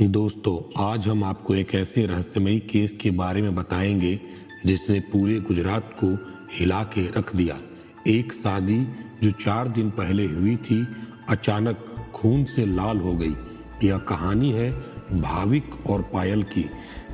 दोस्तों, आज हम आपको एक ऐसे रहस्यमयी केस के बारे में बताएंगे जिसने पूरे गुजरात को हिला के रख दिया। एक शादी जो 4 दिन पहले हुई थी, अचानक खून से लाल हो गई। यह कहानी है भाविक और पायल की,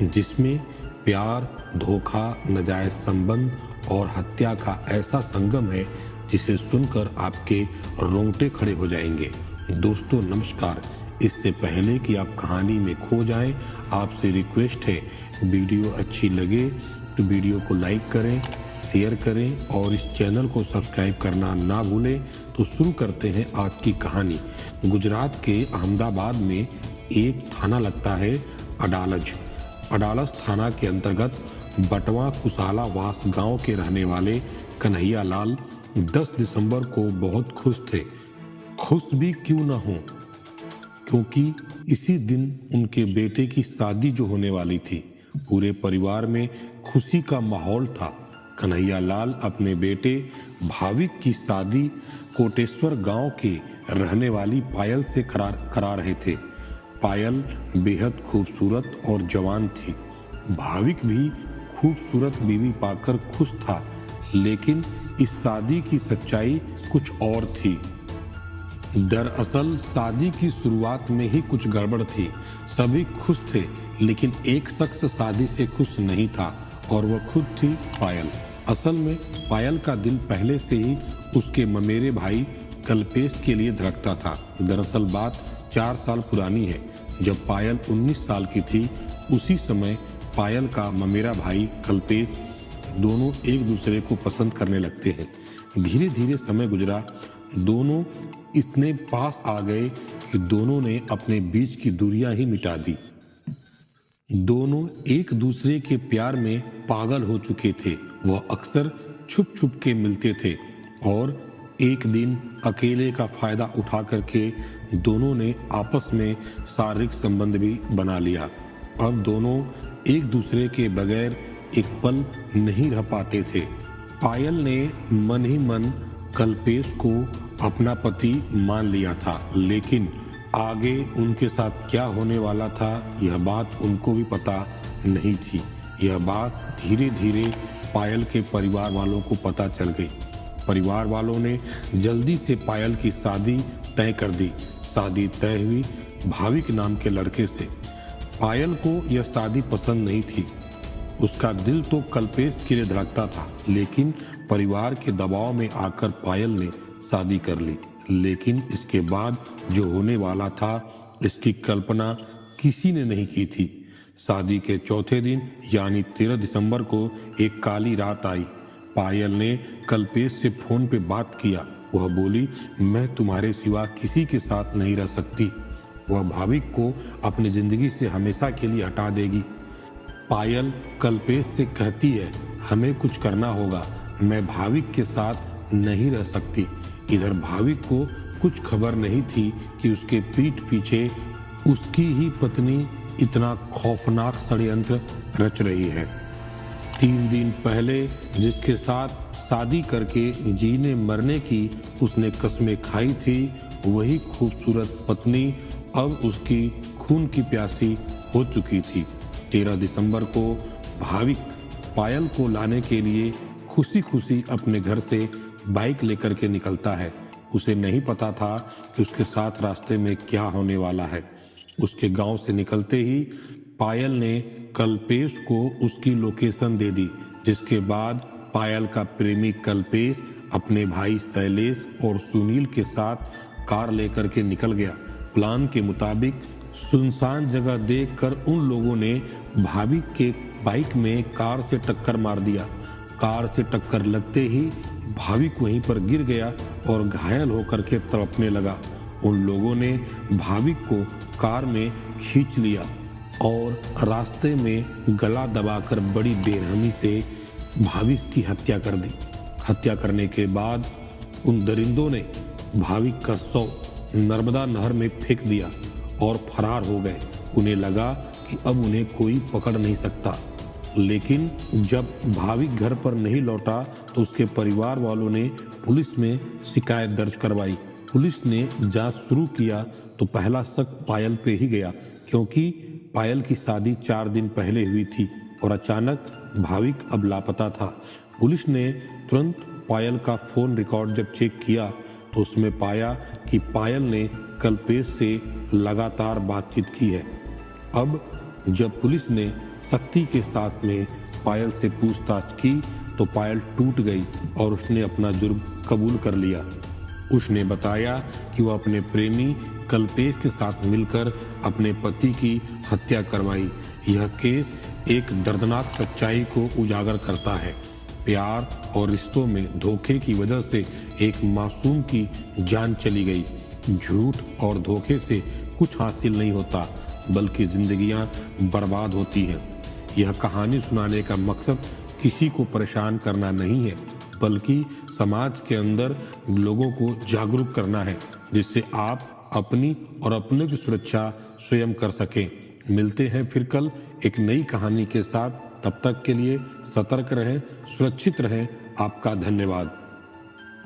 जिसमें प्यार, धोखा, नाजायज संबंध और हत्या का ऐसा संगम है जिसे सुनकर आपके रोंगटे खड़े हो जाएंगे। दोस्तों नमस्कार। इससे पहले कि आप कहानी में खो जाएं, आपसे रिक्वेस्ट है, वीडियो अच्छी लगे तो वीडियो को लाइक करें, शेयर करें और इस चैनल को सब्सक्राइब करना ना भूलें। तो शुरू करते हैं आज की कहानी। गुजरात के अहमदाबाद में एक थाना लगता है अडालज। अडालज थाना के अंतर्गत बटवा कुसाला वास गांव के रहने वाले कन्हैया लाल 10 दिसंबर को बहुत खुश थे। खुश भी क्यों न हो, क्योंकि इसी दिन उनके बेटे की शादी जो होने वाली थी। पूरे परिवार में खुशी का माहौल था। कन्हैया लाल अपने बेटे भाविक की शादी कोटेश्वर गांव के रहने वाली पायल से करा रहे थे। पायल बेहद खूबसूरत और जवान थी। भाविक भी खूबसूरत बीवी पाकर खुश था, लेकिन इस शादी की सच्चाई कुछ और थी। दरअसल शादी की शुरुआत में ही कुछ गड़बड़ थी। सभी खुश थे, लेकिन एक शख्स शादी से खुश नहीं था और वह खुद थी पायल। असल में पायल का दिल पहले से ही उसके ममेरे भाई कल्पेश के लिए धड़कता था। दरअसल बात 4 साल पुरानी है। जब पायल 19 साल की थी, उसी समय पायल का ममेरा भाई कल्पेश दोनों एक दूसरे को पसंद करने लगते हैं। धीरे धीरे समय गुजरा, दोनों इतने पास आ गए कि दोनों ने अपने बीच की दूरियां ही मिटा दी। दोनों एक दूसरे के प्यार में पागल हो चुके थे। वह अक्सर छुप छुप के मिलते थे और एक दिन अकेले का फायदा उठा करके दोनों ने आपस में शारीरिक संबंध भी बना लिया। अब दोनों एक दूसरे के बगैर एक पल नहीं रह पाते थे। पायल ने मन ही मन कल्पेश को अपना पति मान लिया था, लेकिन आगे उनके साथ क्या होने वाला था, यह बात उनको भी पता नहीं थी। यह बात धीरे धीरे पायल के परिवार वालों को पता चल गई। परिवार वालों ने जल्दी से पायल की शादी तय कर दी। शादी तय हुई भाविक नाम के लड़के से। पायल को यह शादी पसंद नहीं थी। उसका दिल तो कल्पेश के लिए धड़कता था, लेकिन परिवार के दबाव में आकर पायल ने शादी कर ली। लेकिन इसके बाद जो होने वाला था, इसकी कल्पना किसी ने नहीं की थी। शादी के चौथे दिन यानी 13 दिसंबर को एक काली रात आई। पायल ने कल्पेश से फोन पे बात किया। वह बोली, मैं तुम्हारे सिवा किसी के साथ नहीं रह सकती। वह भाविक को अपनी जिंदगी से हमेशा के लिए हटा देगी। पायल कल्पेश से कहती है, हमें कुछ करना होगा, मैं भाविक के साथ नहीं रह सकती। इधर भाविक को कुछ खबर नहीं थी कि उसके पीठ पीछे उसकी ही पत्नी इतना खौफनाक षड्यंत्र रच रही है। 3 दिन पहले जिसके साथ शादी करके जीने मरने की उसने कस्में खाई थी, वही खूबसूरत पत्नी अब उसकी खून की प्यासी हो चुकी थी। 13 दिसंबर को भाविक पायल को लाने के लिए खुशी खुशी अपने घर से बाइक लेकर के निकलता है। उसे नहीं पता था कि उसके साथ रास्ते में क्या होने वाला है। उसके गांव से निकलते ही पायल ने कल्पेश को उसकी लोकेशन दे दी, जिसके बाद पायल का प्रेमी कल्पेश अपने भाई शैलेश और सुनील के साथ कार लेकर के निकल गया। प्लान के मुताबिक सुनसान जगह देखकर उन लोगों ने भाविक के बाइक में कार से टक्कर मार दिया। कार से टक्कर लगते ही भाविक वहीं पर गिर गया और घायल होकर के तड़पने लगा। उन लोगों ने भाविक को कार में खींच लिया और रास्ते में गला दबाकर बड़ी बेरहमी से भाविक की हत्या कर दी। हत्या करने के बाद उन दरिंदों ने भाविक का शव नर्मदा नहर में फेंक दिया और फरार हो गए। उन्हें लगा कि अब उन्हें कोई पकड़ नहीं सकता। लेकिन जब भाविक घर पर नहीं लौटा तो उसके परिवार वालों ने पुलिस में शिकायत दर्ज करवाई। पुलिस ने जांच शुरू किया तो पहला शक पायल पे ही गया। क्योंकि पायल की शादी 4 दिन पहले हुई थी और अचानक भाविक अब लापता था। पुलिस ने तुरंत पायल का फोन रिकॉर्ड जब चेक किया तो उसमें पाया कि पायल ने कल्पेश से लगातार बातचीत की है। अब जब पुलिस ने सख्ती के साथ में पायल से पूछताछ की तो पायल टूट गई और उसने अपना जुर्म कबूल कर लिया। उसने बताया कि वह अपने प्रेमी कल्पेश के साथ मिलकर अपने पति की हत्या करवाई। यह केस एक दर्दनाक सच्चाई को उजागर करता है। प्यार और रिश्तों में धोखे की वजह से एक मासूम की जान चली गई। झूठ और धोखे से कुछ हासिल नहीं होता, बल्कि जिंदगियां बर्बाद होती हैं। यह कहानी सुनाने का मकसद किसी को परेशान करना नहीं है, बल्कि समाज के अंदर लोगों को जागरूक करना है, जिससे आप अपनी और अपने की सुरक्षा स्वयं कर सकें। मिलते हैं फिर कल एक नई कहानी के साथ। तब तक के लिए सतर्क रहें, सुरक्षित रहें। आपका धन्यवाद।